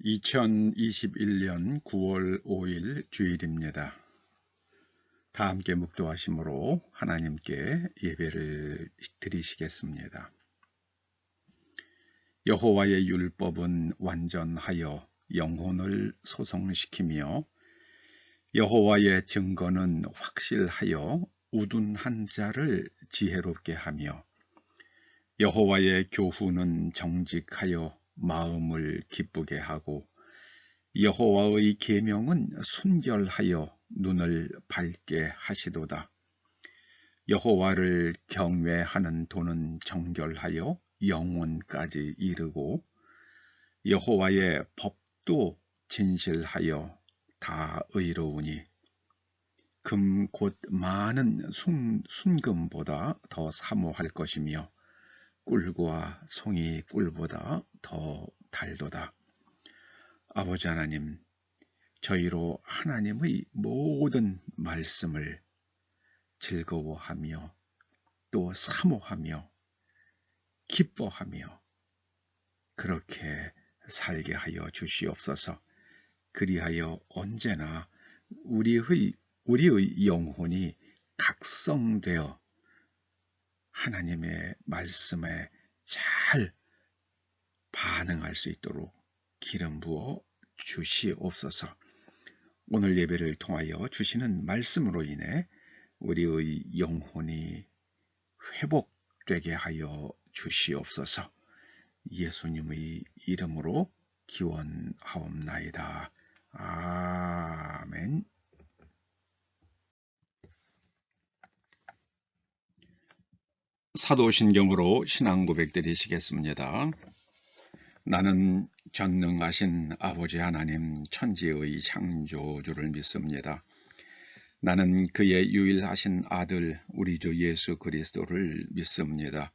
2021년 9월 5일 주일입니다. 다 함께 묵도하심으로 하나님께 예배를 드리시겠습니다. 여호와의 율법은 완전하여 영혼을 소성시키며 여호와의 증거는 확실하여 우둔한 자를 지혜롭게 하며 여호와의 교훈은 정직하여 마음을 기쁘게 하고 여호와의 계명은 순결하여 눈을 밝게 하시도다. 여호와를 경외하는 도는 정결하여 영혼까지 이르고 여호와의 법도 진실하여 다 의로우니 금 곧 많은 순금보다 더 사모할 것이며 꿀과 송이 꿀보다 더 달도다. 아버지 하나님, 저희로 하나님의 모든 말씀을 즐거워하며 또 사모하며 기뻐하며 그렇게 살게 하여 주시옵소서. 그리하여 언제나 우리의 영혼이 각성되어 하나님의 말씀에 잘 반응할 수 있도록 기름 부어 주시옵소서. 오늘 예배를 통하여 주시는 말씀으로 인해 우리의 영혼이 회복되게 하여 주시옵소서. 예수님의 이름으로 기원하옵나이다. 아멘. 사도신경으로 신앙 고백 드리시겠습니다. 나는 전능하신 아버지 하나님 천지의 창조주를 믿습니다. 나는 그의 유일하신 아들 우리 주 예수 그리스도를 믿습니다.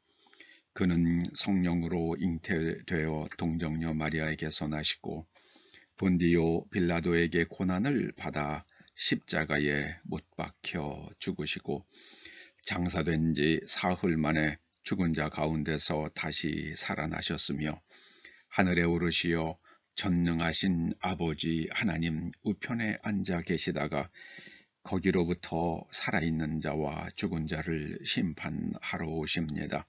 그는 성령으로 잉태되어 동정녀 마리아에게서 나시고 본디오 빌라도에게 고난을 받아 십자가에 못 박혀 죽으시고 장사된 지 사흘 만에 죽은 자 가운데서 다시 살아나셨으며 하늘에 오르시어 전능하신 아버지 하나님 우편에 앉아 계시다가 거기로부터 살아있는 자와 죽은 자를 심판하러 오십니다.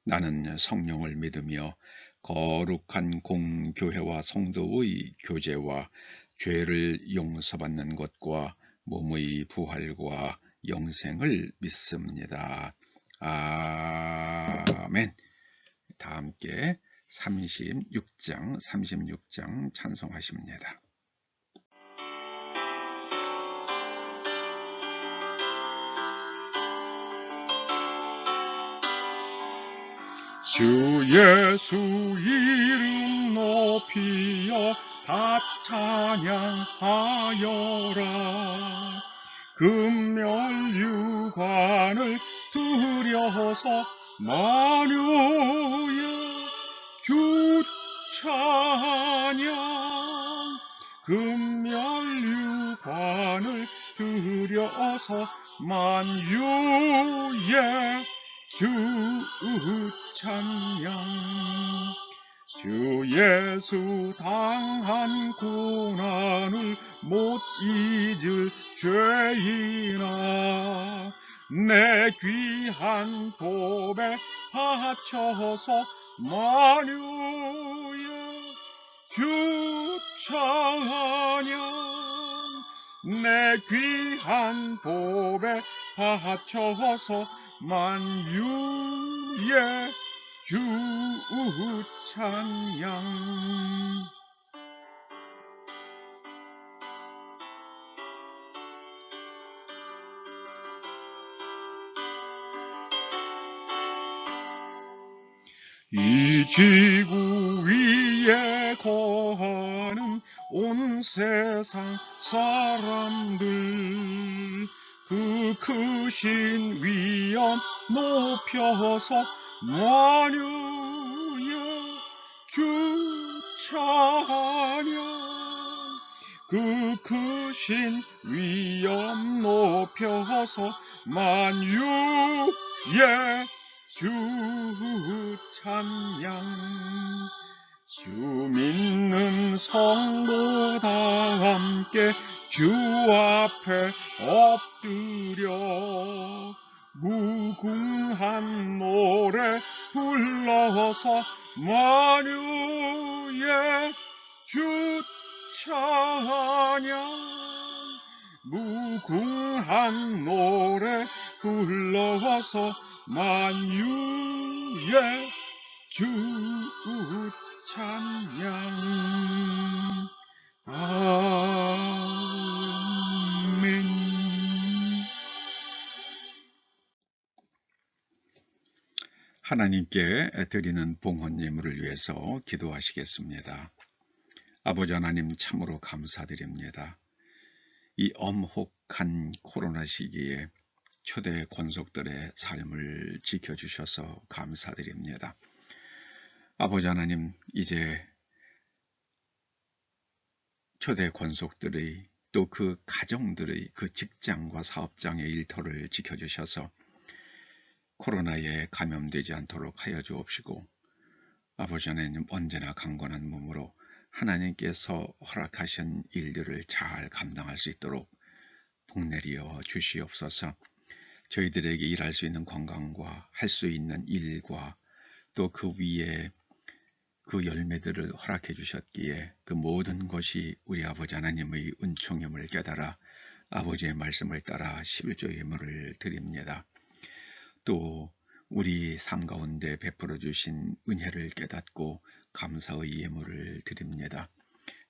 나는 성령을 믿으며 거룩한 공교회와 성도의 교제와 죄를 용서받는 것과 몸의 부활과 영생을 믿습니다. 아멘. 다 함께 36장 찬송하십니다. 주 예수 이름 높이어 다 찬양하여라. 금멸유관을 들여서 만유의 주 찬양. 금멸유관을 들여서 만유의 주 찬양. 주 예수 당한 고난을 못 잊을 죄인아, 내 귀한 보배 바쳐서 만유의 주 찬양. 내 귀한 보배 바쳐서 만유의 주 찬양. 이 지구 위에 거하는 온 세상 사람들 그 크신 위엄 높여서 만유의 주 찬양. 그 크신 위엄 높여서 만유의 주 찬양. 주 믿는 성도 다 함께 주 앞에 엎드려 무궁한 노래 불러서 만유의 주 찬양 무궁한 노래 불러서 만유의 주 찬양 아멘. 하나님께 드리는 봉헌 예물을 위해서 기도하시겠습니다. 아버지 하나님 참으로 감사드립니다. 이 엄혹한 코로나 시기에 초대 권속들의 삶을 지켜주셔서 감사드립니다. 아버지 하나님, 이제 초대 권속들의 또 그 가정들의 그 직장과 사업장의 일터를 지켜주셔서 코로나에 감염되지 않도록 하여 주옵시고, 아버지 하나님 언제나 강건한 몸으로 하나님께서 허락하신 일들을 잘 감당할 수 있도록 복내리어 주시옵소서. 저희들에게 일할 수 있는 건강과 할 수 있는 일과 또 그 위에 그 열매들을 허락해 주셨기에 그 모든 것이 우리 아버지 하나님의 은총임을 깨달아 아버지의 말씀을 따라 11조 예물을 드립니다. 또 우리 삶 가운데 베풀어 주신 은혜를 깨닫고 감사의 예물을 드립니다.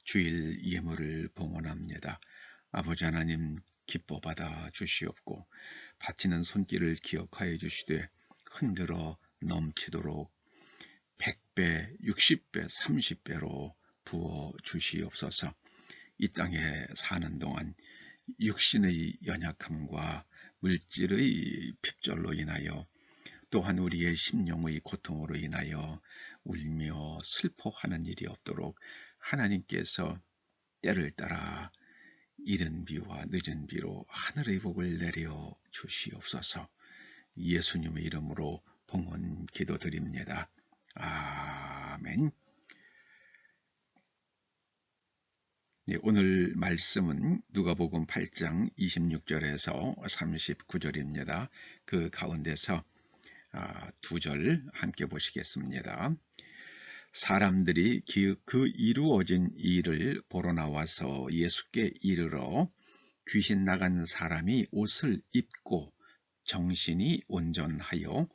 주일 예물을 봉헌합니다. 아버지 하나님 기뻐 받아 주시옵고 바치는 손길을 기억하여 주시되 흔들어 넘치도록 100배, 60배, 30배로 부어 주시옵소서. 이 땅에 사는 동안 육신의 연약함과 물질의 핍절로 인하여 또한 우리의 심령의 고통으로 인하여 울며 슬퍼하는 일이 없도록 하나님께서 때를 따라 이른 비와 늦은 비로 하늘의 복을 내려 주시옵소서. 예수님의 이름으로 봉헌 기도드립니다. 아멘. 네, 오늘 말씀은 누가복음 8장 26절에서 39절입니다. 그 가운데서 두 절 함께 보시겠습니다. 사람들이 그 이루어진 일을 보러 나와서 예수께 이르러 귀신 나간 사람이 옷을 입고 정신이 온전하여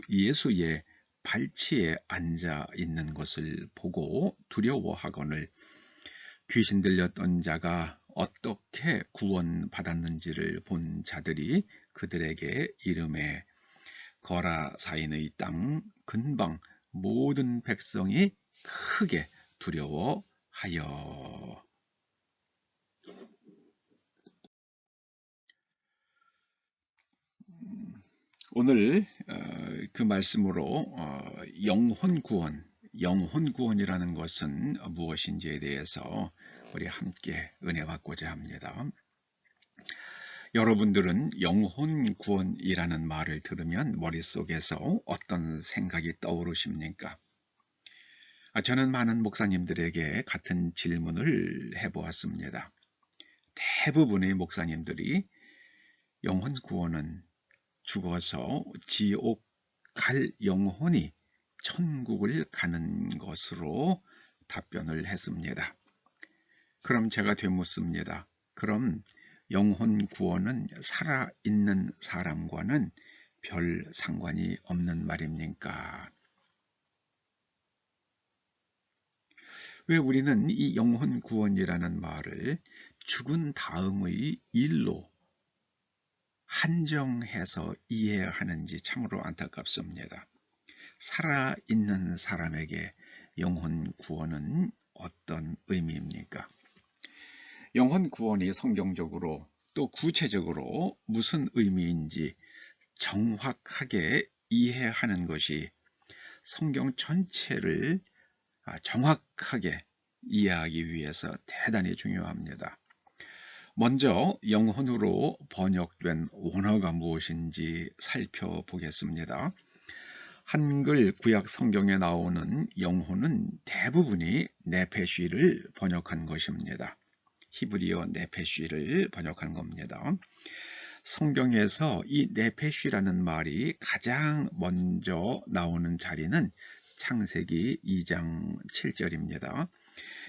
예수의 발치에 앉아 있는 것을 보고 두려워하거늘 귀신 들렸던 자가 어떻게 구원받았는지를 본 자들이 그들에게 이르매 거라사인의 땅 근방 모든 백성이 크게 두려워하여. 오늘 그 말씀으로 영혼 구원이라는 것은 무엇인지에 대해서 우리 함께 은혜 받고자 합니다. 여러분들은 영혼 구원이라는 말을 들으면 머릿속에서 어떤 생각이 떠오르십니까? 저는 많은 목사님들에게 같은 질문을 해보았습니다. 대부분의 목사님들이 영혼 구원은 죽어서 지옥 갈 영혼이 천국을 가는 것으로 답변을 했습니다. 그럼 제가 되묻습니다. 그럼 영혼 구원은 살아있는 사람과는 별 상관이 없는 말입니까? 왜 우리는 이 영혼 구원이라는 말을 죽은 다음의 일로 한정해서 이해하는지 참으로 안타깝습니다. 살아있는 사람에게 영혼 구원은 어떤 의미입니까? 영혼 구원이 성경적으로 또 구체적으로 무슨 의미인지 정확하게 이해하는 것이 성경 전체를 정확하게 이해하기 위해서 대단히 중요합니다. 먼저 영혼으로 번역된 원어가 무엇인지 살펴보겠습니다. 한글 구약 성경에 나오는 영혼은 대부분이 네페쉬를 번역한 것입니다. 히브리어 네페쉬를 번역한 겁니다. 성경에서 이 네페쉬라는 말이 가장 먼저 나오는 자리는 창세기 2장 7절입니다.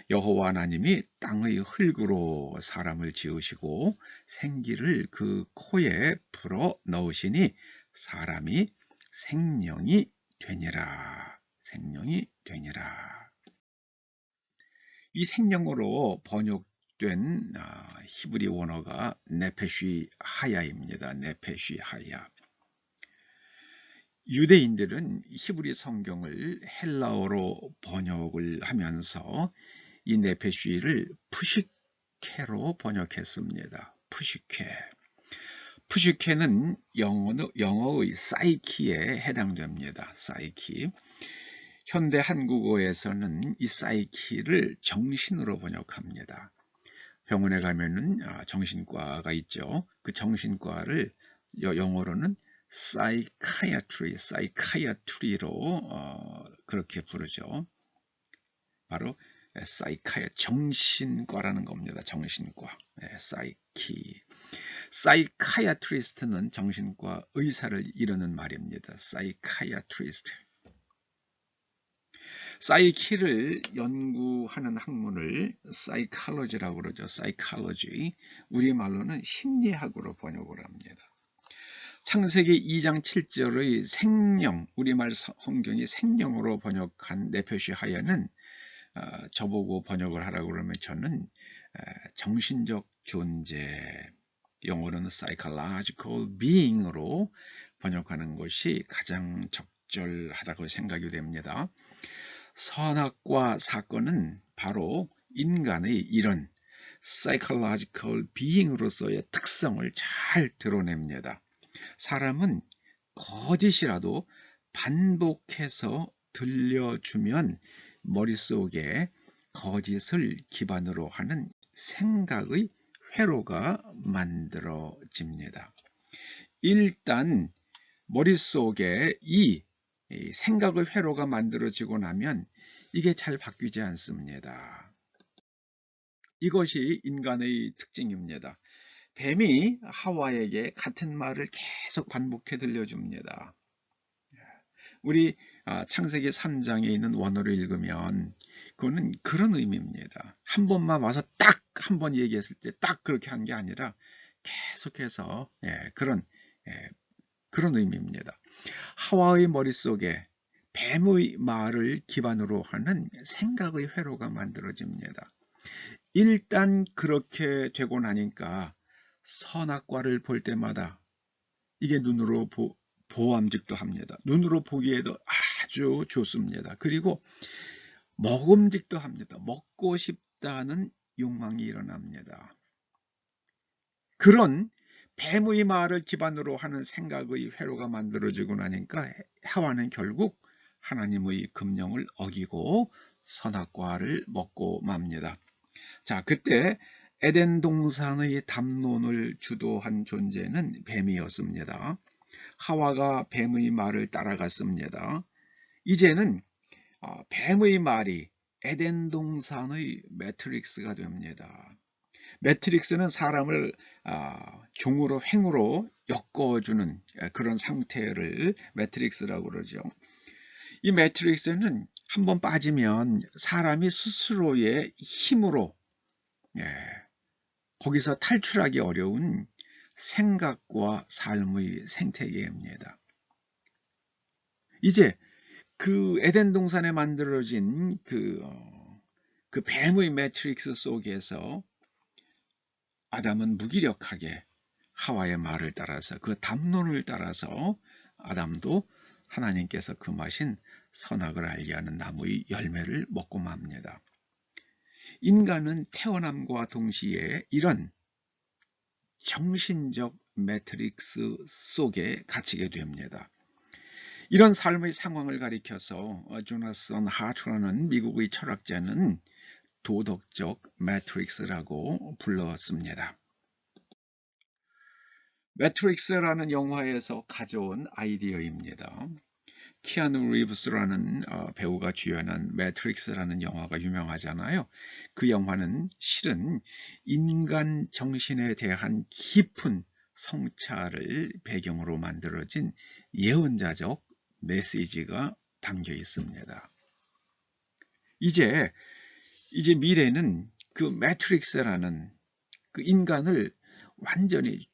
여호와 하나님이 땅의 흙으로 사람을 지으시고 생기를 그 코에 불어 넣으시니 사람이 생명이 되니라. 생명이 되니라. 이 생명으로 번역된 히브리 원어가 네페쉬 하야입니다. 네페쉬 하야. 유대인들은 히브리 성경을 헬라어로 번역을 하면서 이 네페쉬를 푸시케로 번역했습니다. 푸시케. 푸시케는 영어의 사이키에 해당됩니다. 사이키. 현대 한국어에서는 이 사이키를 정신으로 번역합니다. 병원에 가면은 정신과가 있죠. 그 정신과를 영어로는 사이카이아트리로 그렇게 부르죠. 바로 정신과라는 겁니다. 정신과. 사이키. 사이카이아트리스트는 정신과 의사를 이르는 말입니다. 사이카이아트리스트. 사이키를 연구하는 학문을 사이콜로지라고 그러죠. 사이콜로지. 우리말로는 심리학으로 번역을 합니다. 창세기 2장 7절의 생명, 우리말 성경이 생명으로 번역한 네페쉬 하야는 저보고 번역을 하라고 그러면 저는 정신적 존재, 영어로는 psychological being으로 번역하는 것이 가장 적절하다고 생각이 됩니다. 선악과 사건은 바로 인간의 이런 psychological being으로서의 특성을 잘 드러냅니다. 사람은 거짓이라도 반복해서 들려주면 머릿속에 거짓을 기반으로 하는 생각의 회로가 만들어집니다. 일단 머릿속에 이 생각의 회로가 만들어지고 나면 이게 잘 바뀌지 않습니다. 이것이 인간의 특징입니다. 뱀이 하와에게 같은 말을 계속 반복해 들려줍니다. 우리 창세기 3장에 있는 원어를 읽으면 그거는 그런 의미입니다. 한 번만 와서 딱 한 번 얘기했을 때 딱 그렇게 한 게 아니라 계속해서 그런 의미입니다. 하와의 머릿속에 뱀의 말을 기반으로 하는 생각의 회로가 만들어집니다. 일단 그렇게 되고 나니까 선악과를 볼 때마다 이게 눈으로 보암직도 합니다. 눈으로 보기에도 아주 좋습니다. 그리고 먹음직도 합니다. 먹고 싶다는 욕망이 일어납니다. 그런 뱀의 말을 기반으로 하는 생각의 회로가 만들어지고 나니까 하와는 결국 하나님의 금령을 어기고 선악과를 먹고 맙니다. 자, 그때 에덴 동산의 담론을 주도한 존재는 뱀이었습니다. 하와가 뱀의 말을 따라갔습니다. 이제는 뱀의 말이 에덴 동산의 매트릭스가 됩니다. 매트릭스는 사람을 종으로 횡으로 엮어주는 그런 상태를 매트릭스라고 그러죠. 이 매트릭스는 한번 빠지면 사람이 스스로의 힘으로 거기서 탈출하기 어려운 생각과 삶의 생태계입니다. 이제 그 에덴 동산에 만들어진 그 뱀의 매트릭스 속에서 아담은 무기력하게 하와의 말을 따라서 그 담론을 따라서 아담도 하나님께서 금하신 선악을 알게 하는 나무의 열매를 먹고 맙니다. 인간은 태어남과 동시에 이런 정신적 매트릭스 속에 갇히게 됩니다. 이런 삶의 상황을 가리켜서 조나선 하트라는 미국의 철학자는 도덕적 매트릭스라고 불렀습니다. 매트릭스라는 영화에서 가져온 아이디어입니다. 키아누 리브스라는 배우가 주연한 매트릭스라는 영화가 유명하잖아요. 그 영화는 실은 인간 정신에 대한 깊은 성찰을 배경으로 만들어진 예언자적 메시지가 담겨 있습니다. 이제 미래는 그 매트릭스라는 그 인간을 완전히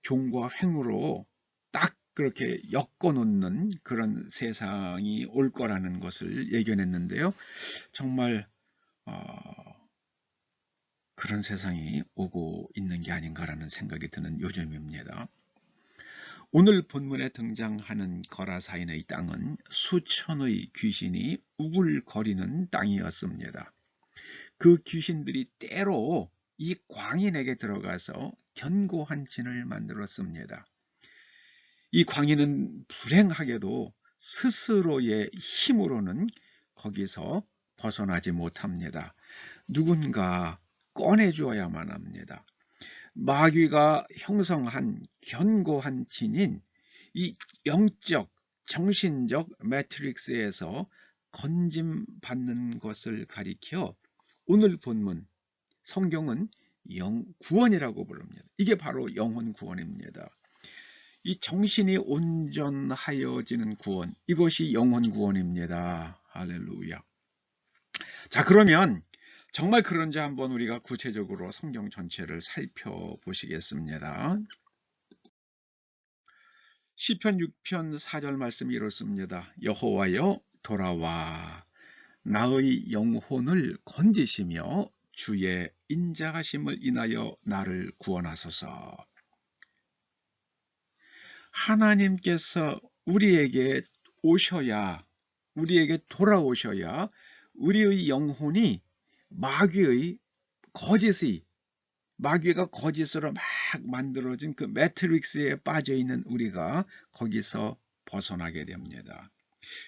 종과 횡으로 딱 그렇게 엮어놓는 그런 세상이 올 거라는 것을 예견했는데요. 정말 그런 세상이 오고 있는 게 아닌가라는 생각이 드는 요즘입니다. 오늘 본문에 등장하는 거라사인의 땅은 수천의 귀신이 우글거리는 땅이었습니다. 그 귀신들이 때로 이 광인에게 들어가서 견고한 진을 만들었습니다. 이 광인은 불행하게도 스스로의 힘으로는 거기서 벗어나지 못합니다. 누군가 꺼내주어야만 합니다. 마귀가 형성한 견고한 진인 이 영적, 정신적 매트릭스에서 건짐받는 것을 가리켜 오늘 본문 성경은 구원이라고 부릅니다. 이게 바로 영혼 구원입니다. 이 정신이 온전하여지는 구원, 이것이 영혼 구원입니다. 할렐루야. 자, 그러면 정말 그런지 한번 우리가 구체적으로 성경 전체를 살펴보시겠습니다. 시편 6편 4절 말씀이 이렇습니다. 여호와여 돌아와 나의 영혼을 건지시며 주의 인자하심을 인하여 나를 구원하소서. 하나님께서 우리에게 오셔야, 우리에게 돌아오셔야 우리의 영혼이 마귀가 거짓으로 막 만들어진 그 매트릭스에 빠져있는 우리가 거기서 벗어나게 됩니다.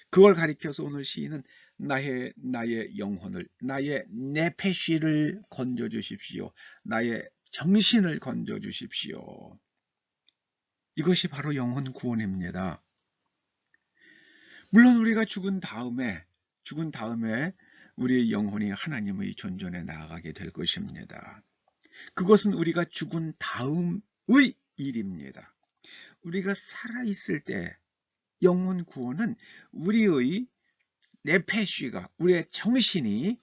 그걸 가리켜서 오늘 시인은 나의 영혼을, 나의 네페시를 건져주십시오. 나의 정신을 건져주십시오. 이것이 바로 영혼 구원입니다. 물론 우리가 죽은 다음에 우리의 영혼이 하나님의 존전에 나아가게 될 것입니다. 그것은 우리가 죽은 다음의 일입니다. 우리가 살아있을 때 영혼 구원은 우리의 네페시가, 우리의 정신이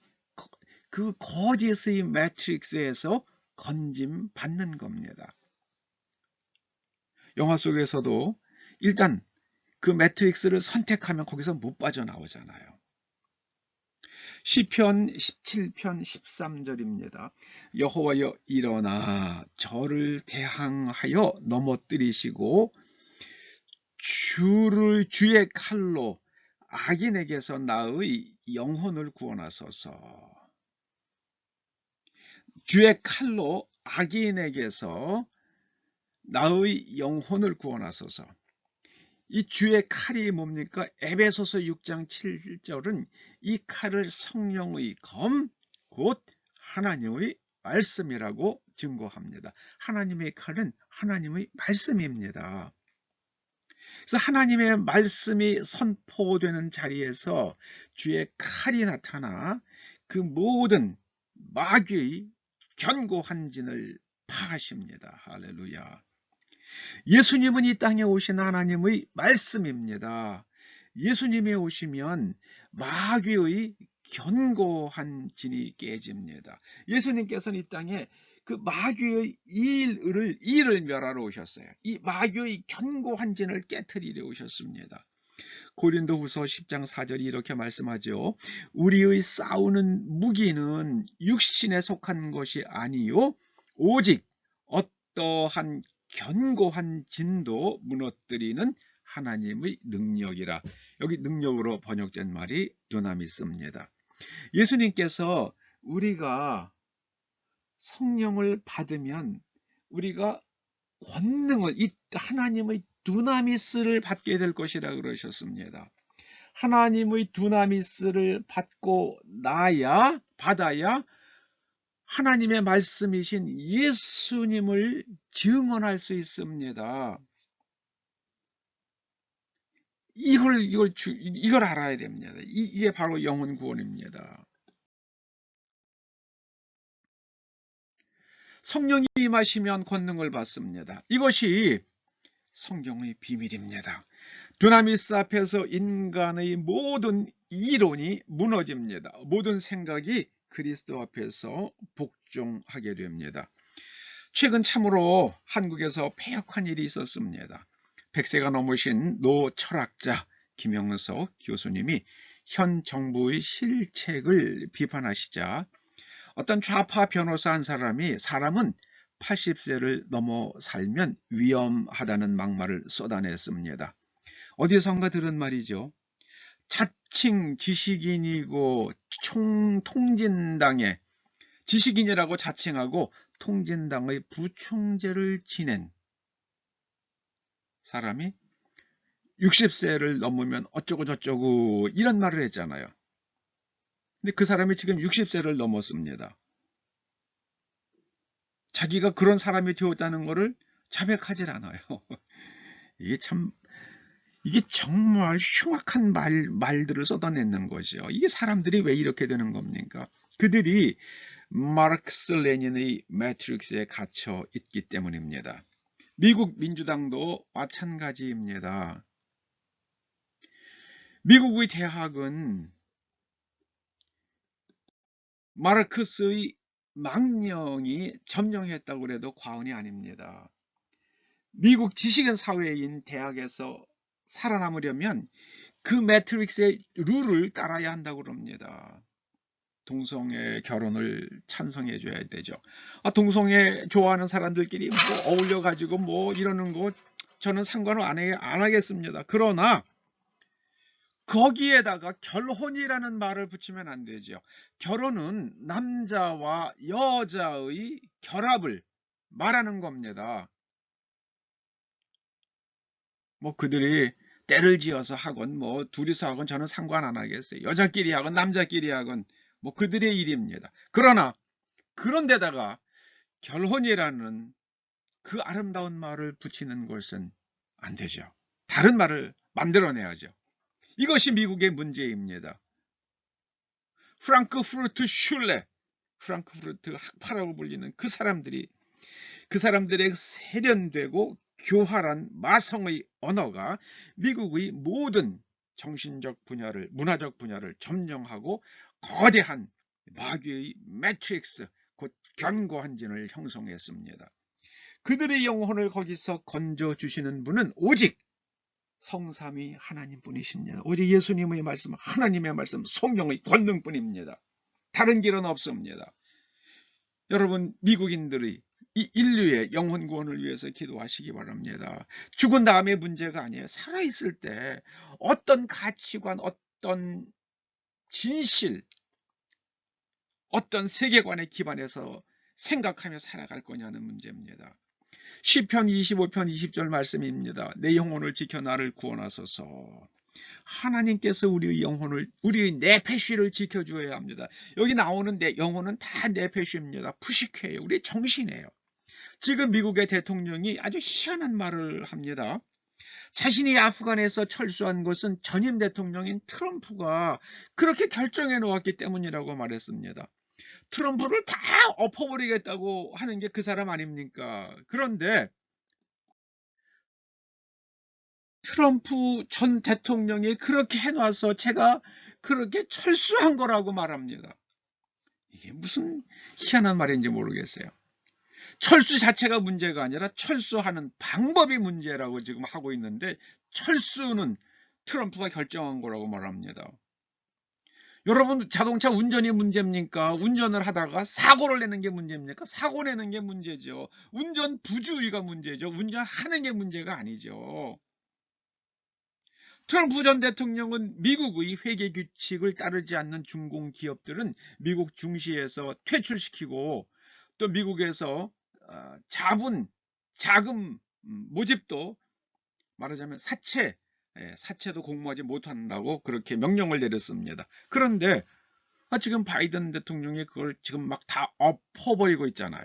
그 거짓의 매트릭스에서 건짐받는 겁니다. 영화 속에서도 일단 그 매트릭스를 선택하면 거기서 못 빠져나오잖아요. 시편 17편 13절입니다. 여호와여 일어나 저를 대항하여 넘어뜨리시고 주의 칼로 악인에게서 나의 영혼을 구원하소서. 주의 칼로 악인에게서 나의 영혼을 구원하소서. 이 주의 칼이 뭡니까? 에베소서 6장 7절은 이 칼을 성령의 검, 곧 하나님의 말씀이라고 증거합니다. 하나님의 칼은 하나님의 말씀입니다. 그래서 하나님의 말씀이 선포되는 자리에서 주의 칼이 나타나 그 모든 마귀의 견고한 진을 파하십니다. 할렐루야. 예수님은 이 땅에 오신 하나님의 말씀입니다. 예수님이 오시면 마귀의 견고한 진이 깨집니다. 예수님께서는 이 땅에 그 마귀의 일을 멸하러 오셨어요. 이 마귀의 견고한 진을 깨트리려 오셨습니다. 고린도후서 10장 4절이 이렇게 말씀하죠. 우리의 싸우는 무기는 육신에 속한 것이 아니요 오직 어떠한 견고한 진도 무너뜨리는 하나님의 능력이라. 여기 능력으로 번역된 말이 두나미스입니다. 예수님께서 우리가 성령을 받으면 우리가 권능을, 이 하나님의 두나미스를 받게 될 것이라 그러셨습니다. 하나님의 두나미스를 받아야 하나님의 말씀이신 예수님을 증언할 수 있습니다. 이걸 알아야 됩니다. 이게 바로 영혼 구원입니다. 성령이 임하시면 권능을 받습니다. 이것이 성경의 비밀입니다. 두나미스 앞에서 인간의 모든 이론이 무너집니다. 모든 생각이 그리스도 앞에서 복종하게 됩니다. 최근 참으로 한국에서 패역한 일이 있었습니다. 100세가 넘으신 노 철학자 김영석 교수님이 현 정부의 실책을 비판하시자 어떤 좌파 변호사 한 사람은 80세를 넘어 살면 위험하다는 막말을 쏟아냈습니다. 어디선가 들은 말이죠. 자칭 지식인이고 통진당의 지식인이라고 자칭하고 통진당의 부총재를 지낸 사람이 60세를 넘으면 어쩌고 저쩌고 이런 말을 했잖아요. 근데 그 사람이 지금 60세를 넘었습니다. 자기가 그런 사람이 되었다는 것을 자백하질 않아요. 이게 정말 흉악한 말들을 쏟아내는 거죠. 이게 사람들이 왜 이렇게 되는 겁니까? 그들이 마르크스 레닌의 매트릭스에 갇혀 있기 때문입니다. 미국 민주당도 마찬가지입니다. 미국의 대학은 마르크스의 망령이 점령했다고 해도 과언이 아닙니다. 미국 지식인 사회인 대학에서 살아남으려면 그 매트릭스의 룰을 따라야 한다고 합니다. 동성애 결혼을 찬성해 줘야 되죠. 동성애 좋아하는 사람들끼리 어울려 가지고 이러는 거 저는 상관을 안 하겠습니다. 그러나 거기에다가 결혼이라는 말을 붙이면 안 되죠. 결혼은 남자와 여자의 결합을 말하는 겁니다. 그들이 때를 지어서 하건 둘이서 하건 저는 상관 안 하겠어요. 여자끼리 하건 남자끼리 하건 그들의 일입니다. 그러나 그런데다가 결혼이라는 그 아름다운 말을 붙이는 것은 안 되죠. 다른 말을 만들어내야죠. 이것이 미국의 문제입니다. 프랑크푸르트 슐레, 프랑크푸르트 학파라고 불리는 그 사람들의 세련되고 교활한 마성의 언어가 미국의 모든 정신적 분야를, 문화적 분야를 점령하고 거대한 마귀의 매트릭스, 곧 견고한 진을 형성했습니다. 그들의 영혼을 거기서 건져주시는 분은 오직 성삼위 하나님뿐이십니다. 오직 예수님의 말씀, 하나님의 말씀, 성령의 권능뿐입니다. 다른 길은 없습니다. 여러분, 미국인들의 이 인류의 영혼 구원을 위해서 기도하시기 바랍니다. 죽은 다음의 문제가 아니에요. 살아있을 때 어떤 가치관, 어떤 진실, 어떤 세계관에 기반해서 생각하며 살아갈 거냐는 문제입니다. 시편 25편 20절 말씀입니다. 내 영혼을 지켜 나를 구원하소서. 하나님께서 우리의 영혼을, 우리의 네페시를 지켜주어야 합니다. 여기 나오는 내 영혼은 다 네페시입니다. 푸시케예요. 우리의 정신이에요. 지금 미국의 대통령이 아주 희한한 말을 합니다. 자신이 아프간에서 철수한 것은 전임 대통령인 트럼프가 그렇게 결정해 놓았기 때문이라고 말했습니다. 트럼프를 다 엎어버리겠다고 하는 게 그 사람 아닙니까? 그런데 트럼프 전 대통령이 그렇게 해놔서 제가 그렇게 철수한 거라고 말합니다. 이게 무슨 희한한 말인지 모르겠어요. 철수 자체가 문제가 아니라 철수하는 방법이 문제라고 지금 하고 있는데, 철수는 트럼프가 결정한 거라고 말합니다. 여러분, 자동차 운전이 문제입니까? 운전을 하다가 사고를 내는 게 문제입니까? 사고 내는 게 문제죠. 운전 부주의가 문제죠. 운전하는 게 문제가 아니죠. 트럼프 전 대통령은 미국의 회계 규칙을 따르지 않는 중공 기업들은 미국 증시에서 퇴출시키고, 또 미국에서 자금 모집도, 말하자면 사채도 공모하지 못한다고 그렇게 명령을 내렸습니다. 그런데 지금 바이든 대통령이 그걸 지금 막 다 엎어버리고 있잖아요.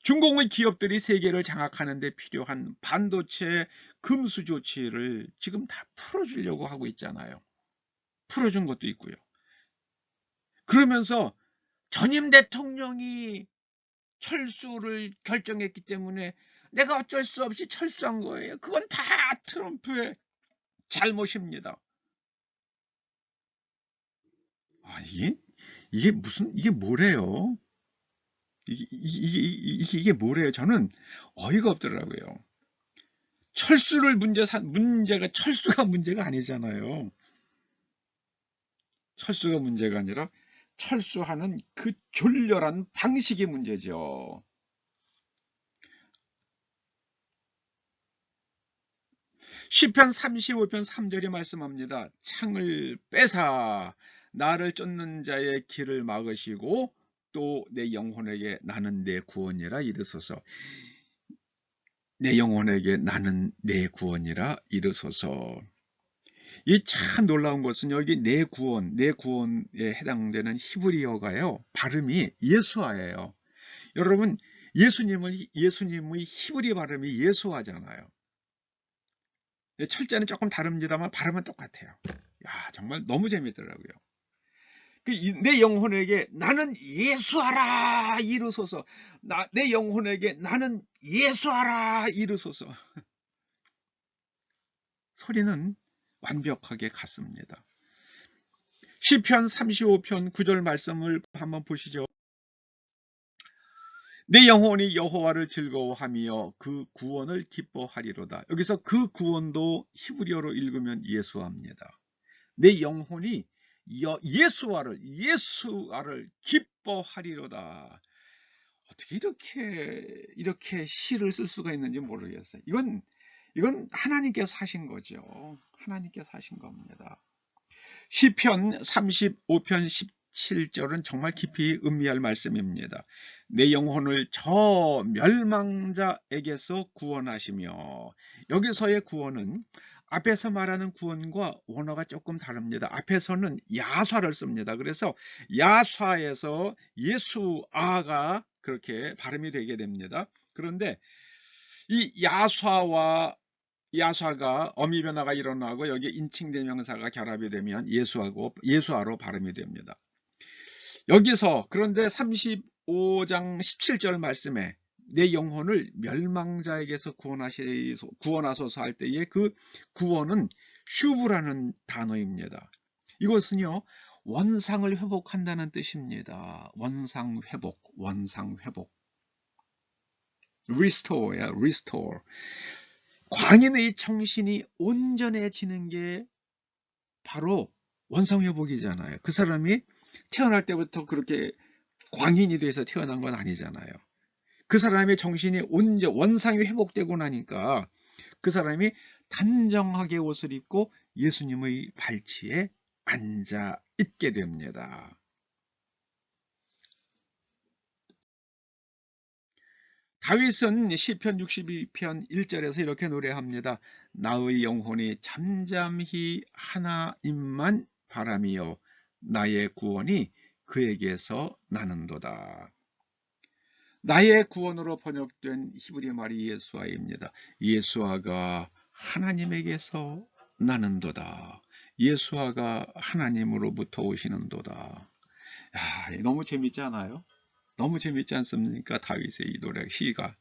중공의 기업들이 세계를 장악하는 데 필요한 반도체 금수 조치를 지금 다 풀어주려고 하고 있잖아요. 풀어준 것도 있고요. 그러면서 전임 대통령이 철수를 결정했기 때문에 내가 어쩔 수 없이 철수한 거예요. 그건 다 트럼프의 잘못입니다. 이게 뭐래요? 이게 뭐래요? 저는 어이가 없더라고요. 철수가 문제가 아니잖아요. 철수가 문제가 아니라 철수하는 그 졸렬한 방식이 문제죠. 시편 35편 3절이 말씀합니다. 창을 빼사 나를 쫓는 자의 길을 막으시고 또 내 영혼에게 나는 내 구원이라 이르소서. 내 영혼에게 나는 내 구원이라 이르소서. 이 참 놀라운 것은 여기 내 구원에 해당되는 히브리어가요. 발음이 예수아예요. 여러분, 예수님의 히브리 발음이 예수아잖아요. 철자는 조금 다릅니다만 발음은 똑같아요. 야, 정말 너무 재밌더라고요. 내 영혼에게 나는 예수하라 이르소서. 내 영혼에게 나는 예수하라 이르소서. 소리는 완벽하게 같습니다. 시편 35편 9절 말씀을 한번 보시죠. 내 영혼이 여호와를 즐거워하며 그 구원을 기뻐하리로다. 여기서 그 구원도 히브리어로 읽으면 예수합니다. 내 영혼이 예수아를 기뻐하리로다. 어떻게 이렇게 시를 쓸 수가 있는지 모르겠어요. 이건 하나님께서 하신 거죠. 하나님께서 하신 겁니다. 시편 35편 17절은 정말 깊이 음미할 말씀입니다. 내 영혼을 저 멸망자에게서 구원하시며, 여기서의 구원은 앞에서 말하는 구원과 원어가 조금 다릅니다. 앞에서는 야사를 씁니다. 그래서 야사에서 예수아가 그렇게 발음이 되게 됩니다. 그런데 이 야사가 어미 변화가 일어나고 여기 인칭대명사가 결합이 되면 예수아로 발음이 됩니다. 여기서 그런데 35장 17절 말씀에 내 영혼을 멸망자에게서 구원하소서 할 때의 그 구원은 슈브라는 단어입니다. 이것은요, 원상을 회복한다는 뜻입니다. 원상 회복. restore야, restore. 광인의 정신이 온전해지는 게 바로 원상회복이잖아요. 그 사람이 태어날 때부터 그렇게 광인이 돼서 태어난 건 아니잖아요. 그 사람의 정신이 원상이 회복되고 나니까 그 사람이 단정하게 옷을 입고 예수님의 발치에 앉아 있게 됩니다. 다윗은 시편 62편 1절에서 이렇게 노래합니다. 나의 영혼이 잠잠히 하나님만 바라며 나의 구원이 그에게서 나는도다. 나의 구원으로 번역된 히브리 말이 예수아입니다. 예수아가 하나님에게서 나는도다. 예수아가 하나님으로부터 오시는도다. 야, 너무 재밌지 않아요? 너무 재밌지 않습니까? 다윗의 이 노래, 시가.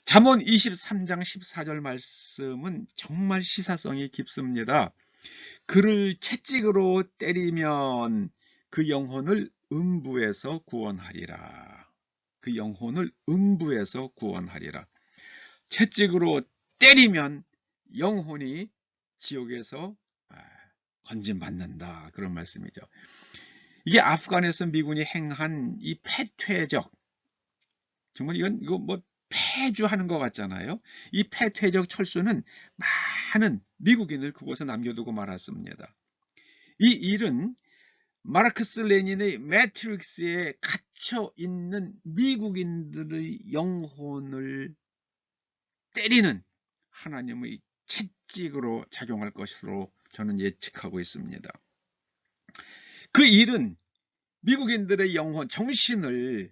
잠언 23장 14절 말씀은 정말 시사성이 깊습니다. 그를 채찍으로 때리면 그 영혼을 음부에서 구원하리라. 그 영혼을 음부에서 구원하리라. 채찍으로 때리면 영혼이 지옥에서 건진받는다. 그런 말씀이죠. 이게 아프간에서 미군이 행한 이 패퇴적, 정말 이거 뭐 폐주하는 것 같잖아요. 이 패퇴적 철수는 많은 미국인을 그곳에 남겨두고 말았습니다. 이 일은 마르크스 레닌의 매트릭스에 갇혀 있는 미국인들의 영혼을 때리는 하나님의 채찍으로 작용할 것으로 저는 예측하고 있습니다. 그 일은 미국인들의 영혼, 정신을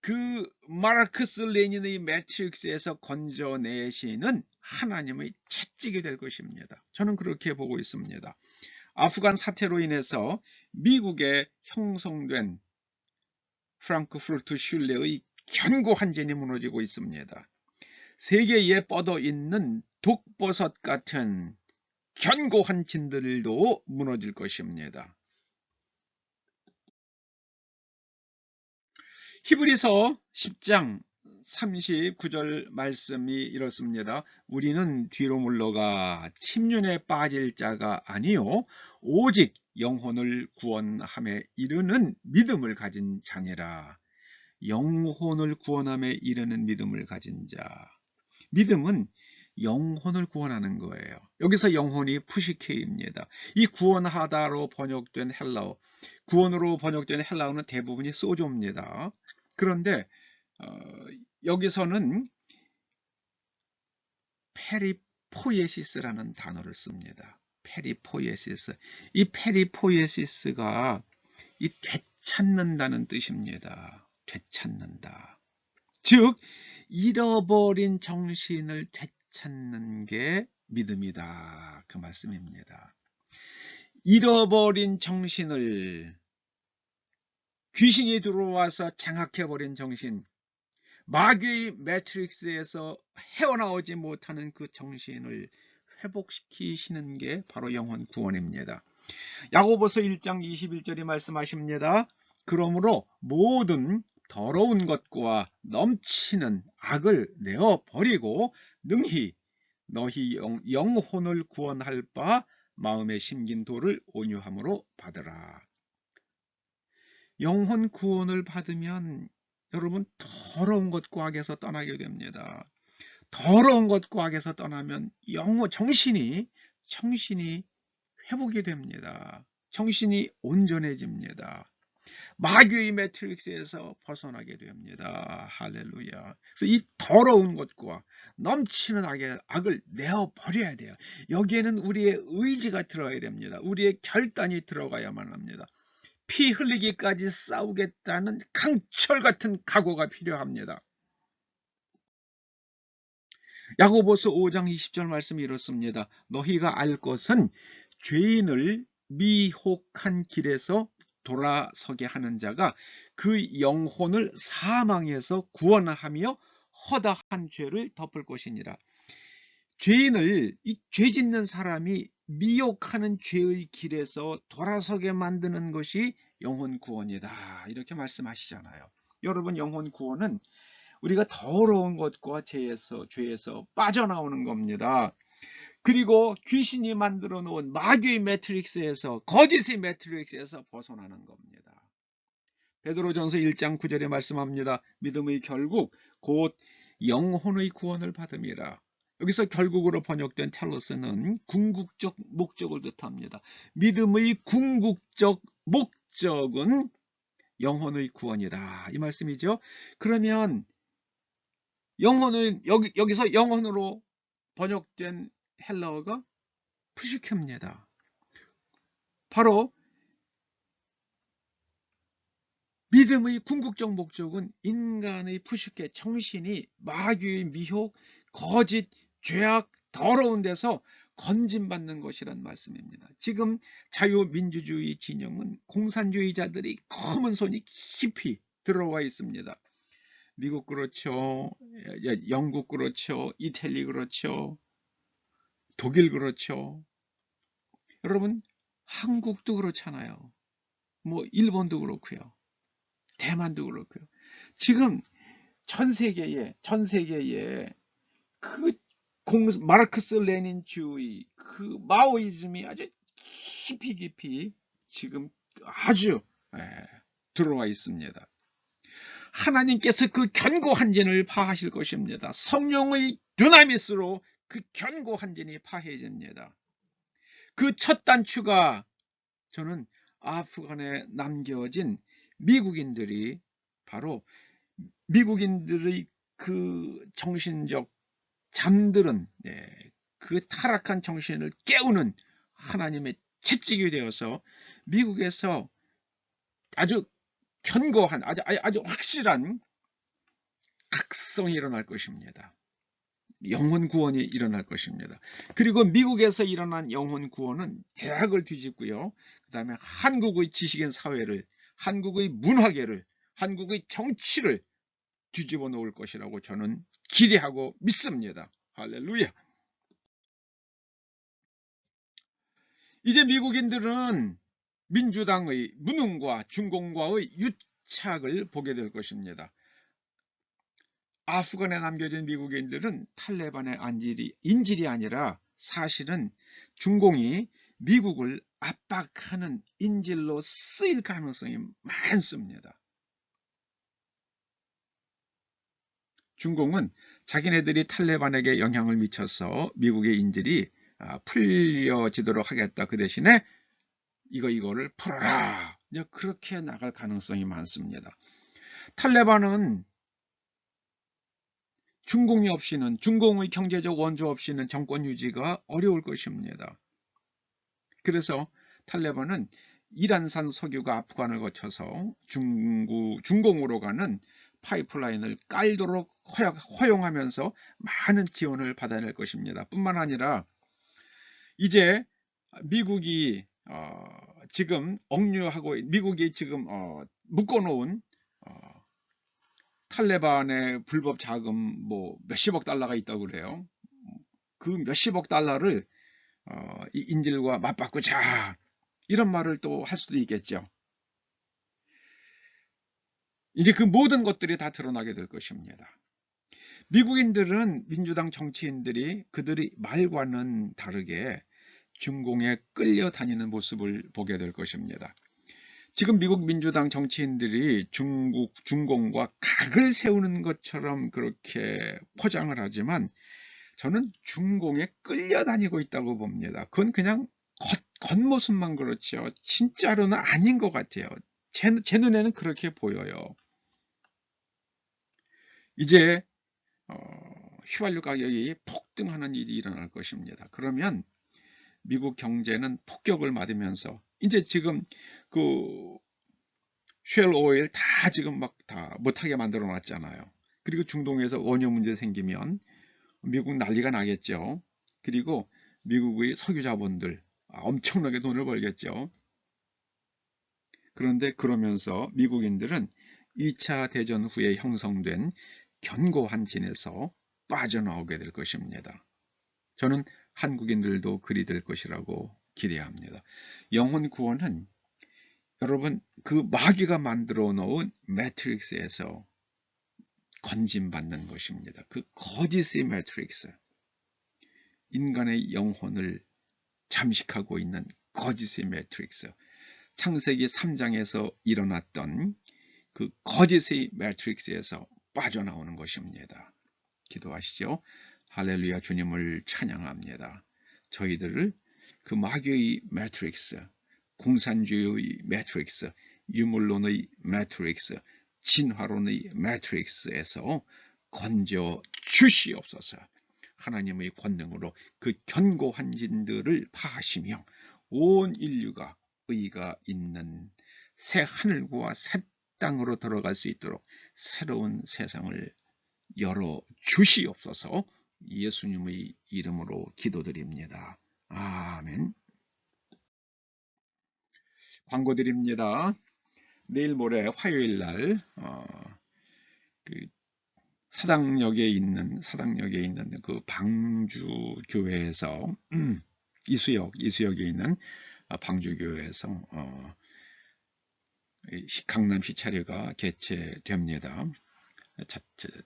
그 마르크스 레닌의 매트릭스에서 건져내시는 하나님의 채찍이 될 것입니다. 저는 그렇게 보고 있습니다. 아프간 사태로 인해서 미국에 형성된 프랑크푸르트 슐레의 견고한 진이 무너지고 있습니다. 세계에 뻗어 있는 독버섯 같은 견고한 진들도 무너질 것입니다. 히브리서 10장 39절 말씀이 이렇습니다. 우리는 뒤로 물러가 침륜에 빠질 자가 아니요 오직 영혼을 구원함에 이르는 믿음을 가진 자니라. 영혼을 구원함에 이르는 믿음을 가진 자. 믿음은 영혼을 구원하는 거예요. 여기서 영혼이 푸시케입니다. 이 구원하다로 번역된 헬라어, 구원으로 번역된 헬라어는 대부분이 소조입니다. 그런데 여기서는 페리포예시스라는 단어를 씁니다. 페리포예시스. 이 페리포예시스가 이 되찾는다는 뜻입니다. 되찾는다. 즉 잃어버린 정신을 되찾는 게 믿음이다. 그 말씀입니다. 잃어버린 정신을, 귀신이 들어와서 장악해버린 정신, 마귀의 매트릭스에서 헤어나오지 못하는 그 정신을 회복시키시는 게 바로 영혼 구원입니다. 야고보서 1장 21절이 말씀하십니다. 그러므로 모든 더러운 것과 넘치는 악을 내어버리고 능히 너희 영혼을 구원할 바 마음에 심긴 도를 온유함으로 받으라. 영혼 구원을 받으면 여러분 더러운 것과 악에서 떠나게 됩니다. 더러운 것과 악에서 떠나면 정신이 회복이 됩니다. 정신이 온전해집니다. 마귀의 매트릭스에서 벗어나게 됩니다. 할렐루야. 그래서 이 더러운 것과 넘치는 악을 내어버려야 돼요. 여기에는 우리의 의지가 들어가야 됩니다. 우리의 결단이 들어가야만 합니다. 피 흘리기까지 싸우겠다는 강철 같은 각오가 필요합니다. 야고보서 5장 20절 말씀이 이렇습니다. 너희가 알 것은 죄인을 미혹한 길에서 돌아서게 하는 자가 그 영혼을 사망에서 구원하며 허다한 죄를 덮을 것이니라. 죄인을, 이 죄 짓는 사람이 미혹하는 죄의 길에서 돌아서게 만드는 것이 영혼 구원이다. 이렇게 말씀하시잖아요. 여러분, 영혼 구원은 우리가 더러운 것과 죄에서 빠져나오는 겁니다. 그리고 귀신이 만들어 놓은 마귀의 매트릭스에서, 거짓의 매트릭스에서 벗어나는 겁니다. 베드로전서 1장 9절에 말씀합니다. 믿음의 결국 곧 영혼의 구원을 받음이라. 여기서 결국으로 번역된 텔로스는 궁극적 목적을 뜻합니다. 믿음의 궁극적 목적은 영혼의 구원이다. 이 말씀이죠. 그러면 영혼은 여기서 영혼으로 번역된 헬라어가 푸시케입니다. 바로 믿음의 궁극적 목적은 인간의 푸시케, 정신이 마귀의 미혹, 거짓, 죄악, 더러운 데서 건진받는 것이란 말씀입니다. 지금 자유민주주의 진영은 공산주의자들이 검은 손이 깊이 들어와 있습니다. 미국 그렇죠, 영국 그렇죠, 이탈리 그렇죠, 독일 그렇죠. 여러분, 한국도 그렇잖아요. 뭐 일본도 그렇고요, 대만도 그렇고요. 지금 전 세계에 그 마르크스 레닌주의, 그 마오이즘이 아주 깊이 지금 아주 들어와 있습니다. 하나님께서 그 견고한 진을 파하실 것입니다. 성령의 dynamit으로 그 견고한 진이 파해집니다. 그 첫 단추가 저는 아프간에 남겨진 미국인들이, 바로 미국인들의 그 정신적 잠들은, 그 타락한 정신을 깨우는 하나님의 채찍이 되어서 미국에서 아주 견고한, 아주 확실한 각성이 일어날 것입니다. 영혼 구원이 일어날 것입니다. 그리고 미국에서 일어난 영혼 구원은 대학을 뒤집고요. 그 다음에 한국의 지식인 사회를, 한국의 문화계를, 한국의 정치를 뒤집어 놓을 것이라고 저는 기대하고 믿습니다. 할렐루야. 이제 미국인들은 민주당의 무능과 중공과의 유착을 보게 될 것입니다. 아프간에 남겨진 미국인들은 탈레반의 인질이 아니라 사실은 중공이 미국을 압박하는 인질로 쓰일 가능성이 많습니다. 중공은 자기네들이 탈레반에게 영향을 미쳐서 미국의 인질이 풀려지도록 하겠다. 그 대신에 이거를 풀어라. 그렇게 나갈 가능성이 많습니다. 탈레반은 중공이 없이는, 중공의 경제적 원조 없이는 정권 유지가 어려울 것입니다. 그래서 탈레반은 이란산 석유가 아프간을 거쳐서 중공으로 가는 파이프라인을 깔도록 허용하면서 많은 지원을 받아낼 것입니다. 뿐만 아니라 이제 미국이 지금 억류하고, 미국이 지금 묶어놓은 탈레반의 불법 자금 몇십억 달러가 있다고 그래요. 그 몇십억 달러를 이 인질과 맞바꾸자, 이런 말을 또 할 수도 있겠죠. 이제 그 모든 것들이 다 드러나게 될 것입니다. 미국인들은, 민주당 정치인들이 그들의 말과는 다르게 중공에 끌려다니는 모습을 보게 될 것입니다. 지금 미국 민주당 정치인들이 중공과 각을 세우는 것처럼 그렇게 포장을 하지만 저는 중공에 끌려다니고 있다고 봅니다. 그건 그냥 겉모습만 그렇죠. 진짜로는 아닌 것 같아요. 제 눈에는 그렇게 보여요. 이제 휘발유 가격이 폭등하는 일이 일어날 것입니다. 그러면 미국 경제는 폭격을 맞으면서, 이제 지금 쉘 오일 다 지금 다 못하게 만들어 놨잖아요. 그리고 중동에서 원유 문제 생기면 미국 난리가 나겠죠. 그리고 미국의 석유 자본들 엄청나게 돈을 벌겠죠. 그런데 그러면서 미국인들은 2차 대전 후에 형성된 견고한 진에서 빠져나오게 될 것입니다. 저는 한국인들도 그리 될 것이라고 기대합니다. 영혼 구원은 여러분, 그 마귀가 만들어 놓은 매트릭스에서 건진받는 것입니다. 그 거짓의 매트릭스, 인간의 영혼을 잠식하고 있는 거짓의 매트릭스, 창세기 3장에서 일어났던 그 거짓의 매트릭스에서 빠져나오는 것입니다. 기도하시죠. 할렐루야. 주님을 찬양합니다. 저희들을 그 마귀의 매트릭스, 공산주의의 매트릭스, 유물론의 매트릭스, 진화론의 매트릭스에서 건져 주시옵소서. 하나님의 권능으로 그 견고한 진들을 파하시며 온 인류가 의가 있는 새 하늘과 새 땅으로 들어갈 수 있도록 새로운 세상을 열어 주시옵소서. 예수님의 이름으로 기도드립니다. 아멘. 광고 드립니다. 내일 모레 화요일 날 사당역에 있는 그 방주 교회에서 이수역에 있는 방주 교회에서 강남 시차례가 개최됩니다.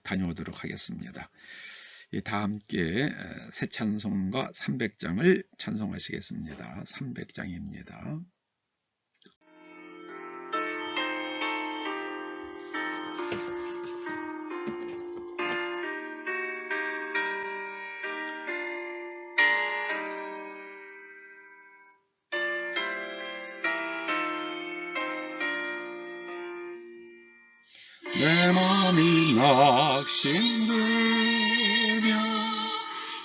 다녀오도록 하겠습니다. 다 함께 새 찬송가 300장을 찬송하시겠습니다. 300장입니다. 내 맘이 낙심되며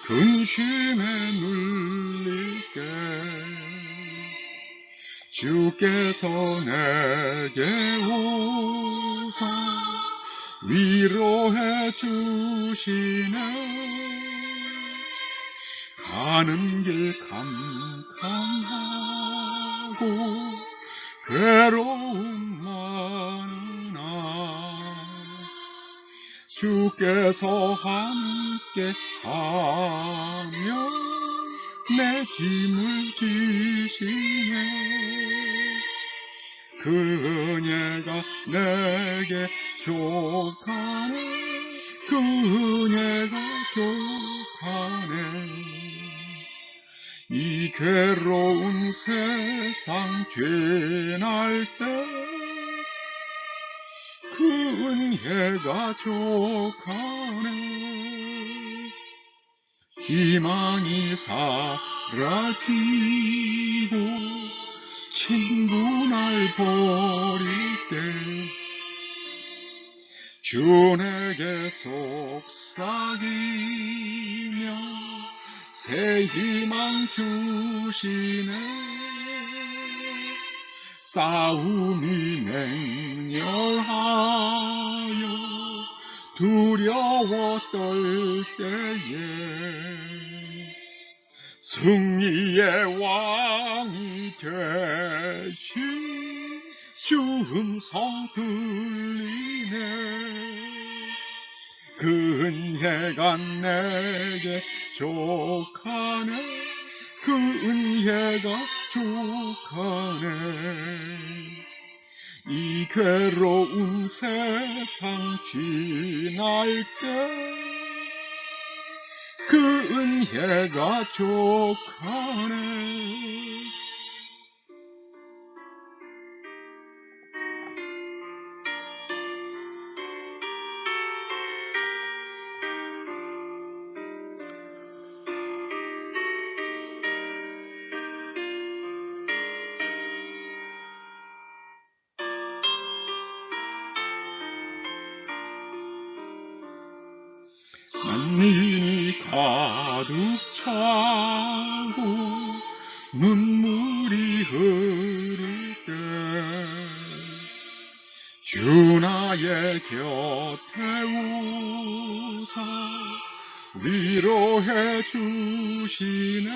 근심에 눌릴 때 주께서 내게 오사 위로해 주시네. 가는 길 캄캄하고 괴로움 많으나 주께서 함께 하며 내 짐을 지시네. 그 은혜가 내게 족하네. 그 은혜가 족하네. 이 괴로운 세상 죄날 때 그 은혜가 족하네. 희망이 사라지고 친구 날 버릴 때 주 내게 속삭이며 새 희망 주시네. 싸움이 맹렬하여 두려워 떨 때에 승리의 왕이 되신 주 음성 들리네. 그 은혜가 내게 족하네. 그 은혜가 족하네. 이 괴로운 세상 지날 때 그 은혜가 족하네. 만민이 가득 차고 눈물이 흐를 때 주 나의 곁에 오사 위로해 주시네.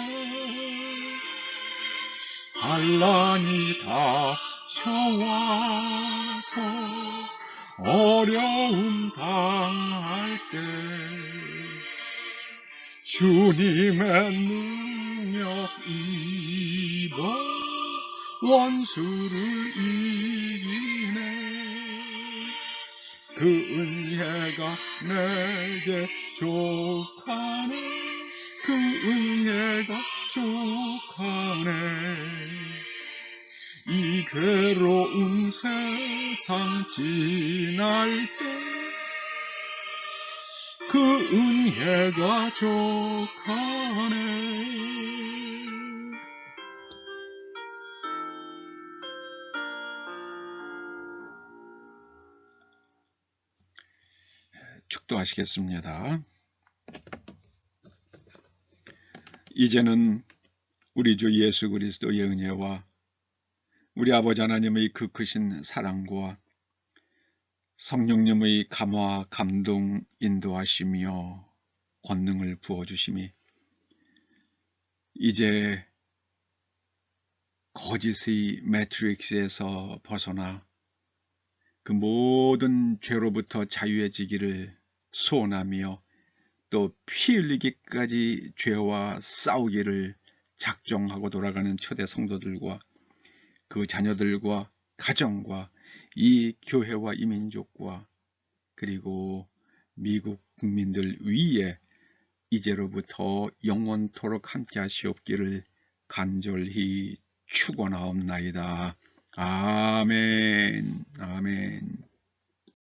환난이 닥쳐와서 어려움 당할 때 주님의 능력 입어 원수를 이기네. 그 은혜가 내게 족하네. 그 은혜가 족하네. 이 괴로운 세상 지날 때 그 은혜가 족하네. 축도하시겠습니다. 이제는 우리 주 예수 그리스도의 은혜와 우리 아버지 하나님의 그 크신 사랑과 성령님의 감화, 감동, 인도하시며 권능을 부어주심이 이제 거짓의 매트릭스에서 벗어나 그 모든 죄로부터 자유해지기를 소원하며 또 피 흘리기까지 죄와 싸우기를 작정하고 돌아가는 초대 성도들과 그 자녀들과 가정과 이 교회와 이 민족과 그리고 미국 국민들 위에 이제로부터 영원토록 함께 하시옵기를 간절히 축원하옵나이다. 아멘. 아멘.